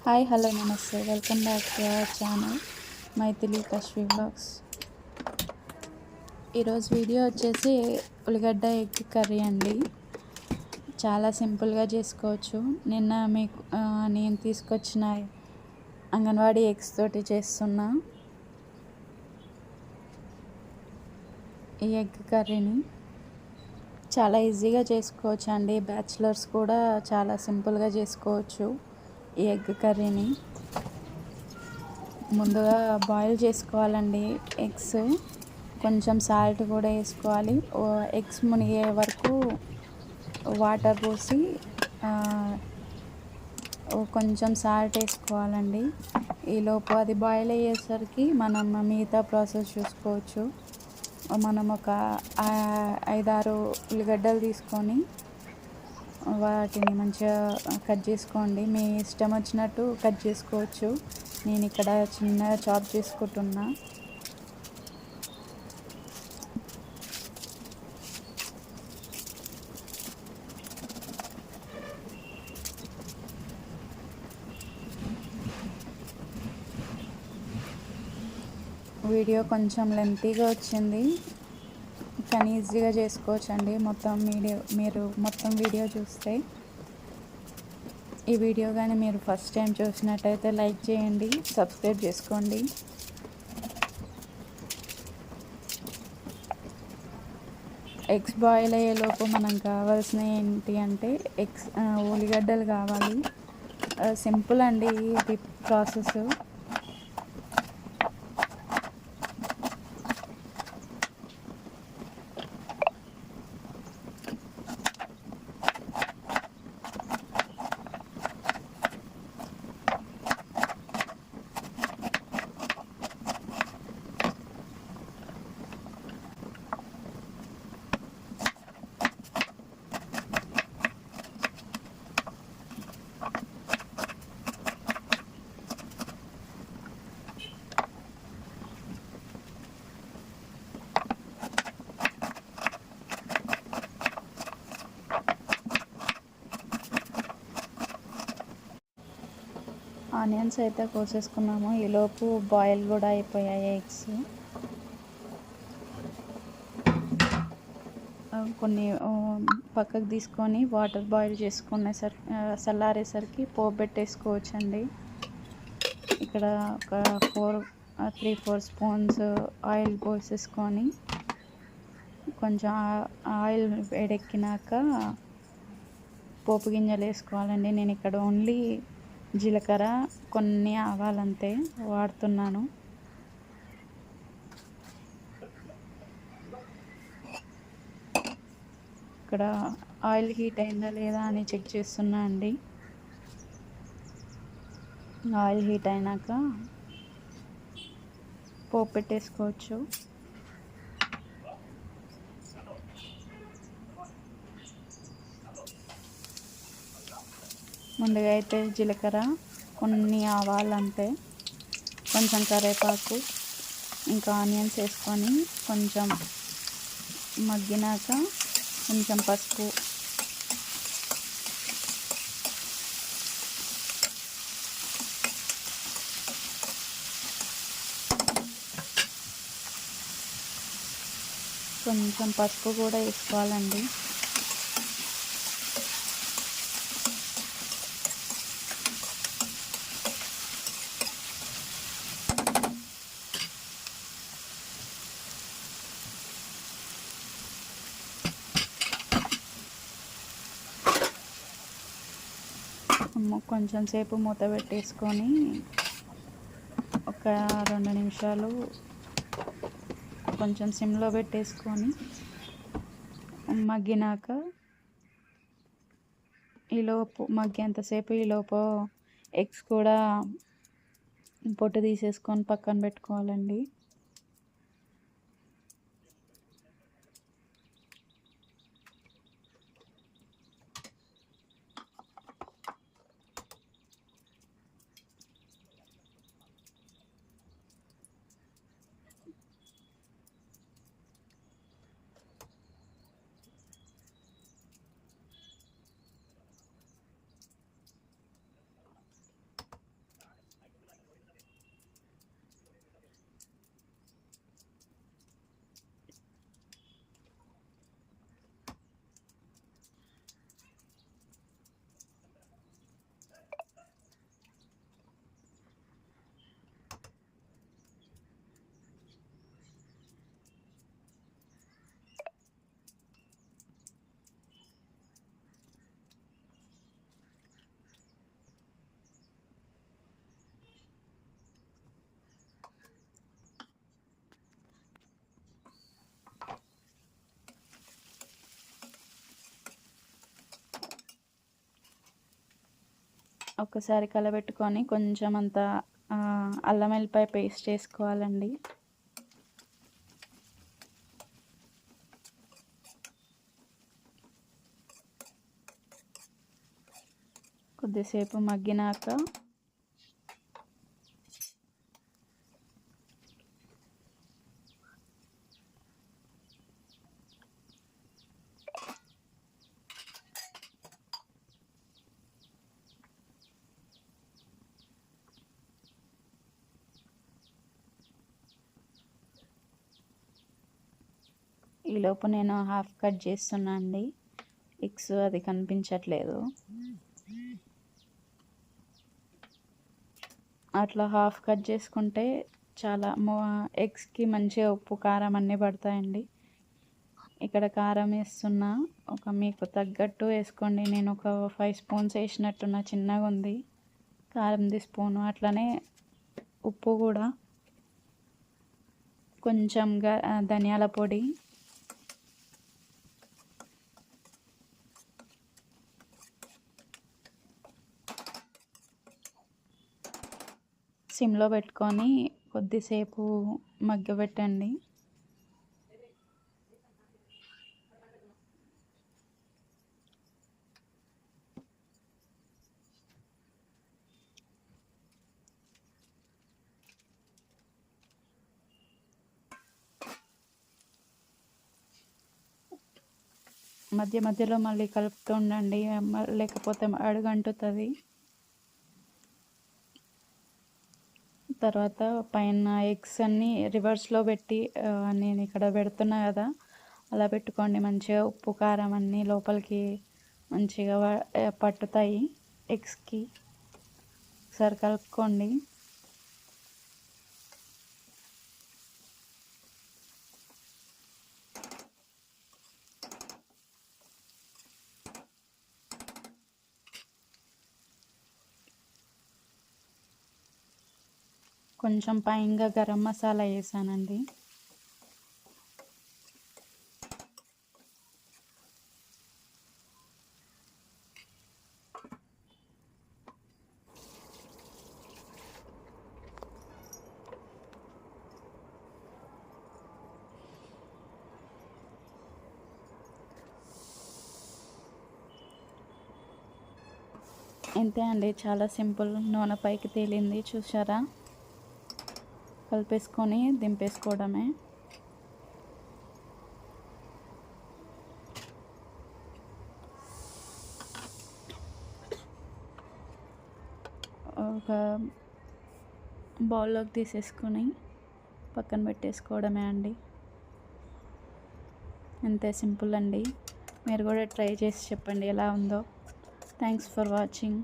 Hi hello నమస్తే welcome back to our channel Maithili Kashvi blogs. ఈరోజు video వచ్చేసి ఉల్లిగడ్డ ఎగ్ కర్రీ అండి. చాలా సింపుల్గా చేసుకోవచ్చు. నిన్న మీకు నేను తీసుకొచ్చిన అంగన్వాడీ ఎగ్స్ తోటి చేస్తున్నా ఈ ఎగ్ కర్రీని. చాలా ఈజీగా చేసుకోవచ్చు అండి. బ్యాచిలర్స్ కూడా చాలా సింపుల్గా చేసుకోవచ్చు ఈ ఎగ్ కర్రీని. ముందుగా బాయిల్ చేసుకోవాలండి ఎగ్స్. కొంచెం సాల్ట్ కూడా వేసుకోవాలి. ఎగ్స్ మునిగే వరకు వాటర్ పోసి కొంచెం సాల్ట్ వేసుకోవాలండి. ఈలోపు అది బాయిల్ అయ్యేసరికి మనం మిగతా ప్రాసెస్ చూసుకోవచ్చు. మనం ఒక 5-6 ఉల్లిగడ్డలు తీసుకొని వాటిని మంచిగా కట్ చేసుకోండి. మీ ఇష్టం వచ్చినట్టు కట్ చేసుకోవచ్చు. నేను ఇక్కడ చిన్నగా చాప్ చేసుకుంటున్నా. వీడియో కొంచెం లెంతీగా వచ్చింది, కానీ ఈజీగా చేసుకోవచ్చండి. మీరు మొత్తం వీడియో చూస్తే. ఈ వీడియో కానీ మీరు ఫస్ట్ టైం చూసినట్టయితే లైక్ చేయండి, సబ్స్క్రైబ్ చేసుకోండి. ఎగ్స్ బాయిల్ అయ్యేలోపు మనం కావాల్సినవి ఏంటి అంటే ఉల్లిగడ్డలు కావాలి. సింపుల్ అండి ఇది ప్రాసెస్. ఆనియన్స్ అయితే కోసేసుకున్నాము. ఈలోపు బాయిల్ కూడా అయిపోయాయి ఎగ్స్. కొన్ని పక్కకు తీసుకొని వాటర్ బాయిల్ చల్లారేసరికి పోపు పెట్టేసుకోవచ్చండి. ఇక్కడ ఒక 3-4 స్పూన్స్ ఆయిల్ పోసేసుకొని కొంచెం ఆయిల్ వేడెక్కినాక పోపు గింజలు వేసుకోవాలండి. నేను ఇక్కడ ఓన్లీ జీలకర్ర, కొన్ని ఆవాలంతే వాడుతున్నాను. ఇక్కడ ఆయిల్ హీట్ అయిందా లేదా అని చెక్ చేస్తున్నా అండి. ఆయిల్ హీట్ అయినాక పోపు పెట్టేసుకోవచ్చు. ముందుగా అయితే జీలకర్ర, కొన్ని ఆవాలు అంతే, కొంచెం కరివేపాకు, ఇంకా ఆనియన్స్ వేసుకొని కొంచెం మగ్గినాక కొంచెం పసుపు, కూడా వేసుకోవాలండి. కొంచెం సేపు మూత పెట్టేసుకొని ఒక 2 నిమిషాలు కొంచెం సిమ్లో పెట్టేసుకొని మగ్గినాక మగ్గేంతసేపు ఈలోపు ఎగ్స్ కూడా పొట్టు తీసేసుకొని పక్కన పెట్టుకోవాలండి. ఒక్కసారి కలబెట్టుకొని కొంచెం అంత అల్లం వెల్లిపాయ పేస్ట్ వేసుకోవాలండి. కొద్దిసేపు మగ్గినాక ఈలోపు నేను హాఫ్ కట్ చేస్తున్నా అండి. ఎగ్స్ అది కనిపించట్లేదు. అట్లా హాఫ్ కట్ చేసుకుంటే చాలా ఎగ్స్కి మంచిగా ఉప్పు కారం అన్నీ పడతాయండి. ఇక్కడ కారం వేస్తున్నా, మీకు తగ్గట్టు వేసుకోండి. నేను ఒక 5 స్పూన్స్ వేసినట్టున్న, చిన్నగా ఉంది కారంది స్పూను. అట్లనే ఉప్పు కూడా కొంచెం ధనియాల పొడి, సిమ్లో పెట్టుకొని కొద్దిసేపు మగ్గబెట్టండి. మధ్య మధ్యలో మళ్ళీ కలుపుతూ ఉండండి, లేకపోతే అడుగంటుతుంది. తర్వాత పైన ఎగ్స్ అన్నీ రివర్స్లో పెట్టి నేను ఇక్కడ పెడుతున్నా కదా, అలా పెట్టుకోండి. మంచిగా ఉప్పు కారం అన్నీ లోపలికి మంచిగా పట్టుతాయి ఎగ్స్కి. ఒకసారి కలుపుకోండి. కొంచెం పైగా గరం మసాలా వేసానండి. అంతే అండి, చాలా సింపుల్. నూనె పైకి తేలింది చూసారా. కలిపేసుకొని దింపేసుకోవడమే. ఒక బౌల్లోకి తీసేసుకొని పక్కన పెట్టేసుకోవడమే అండి. అంతే సింపుల్ అండి. మీరు కూడా ట్రై చేసి చెప్పండి ఎలా ఉందో. Thanks for watching.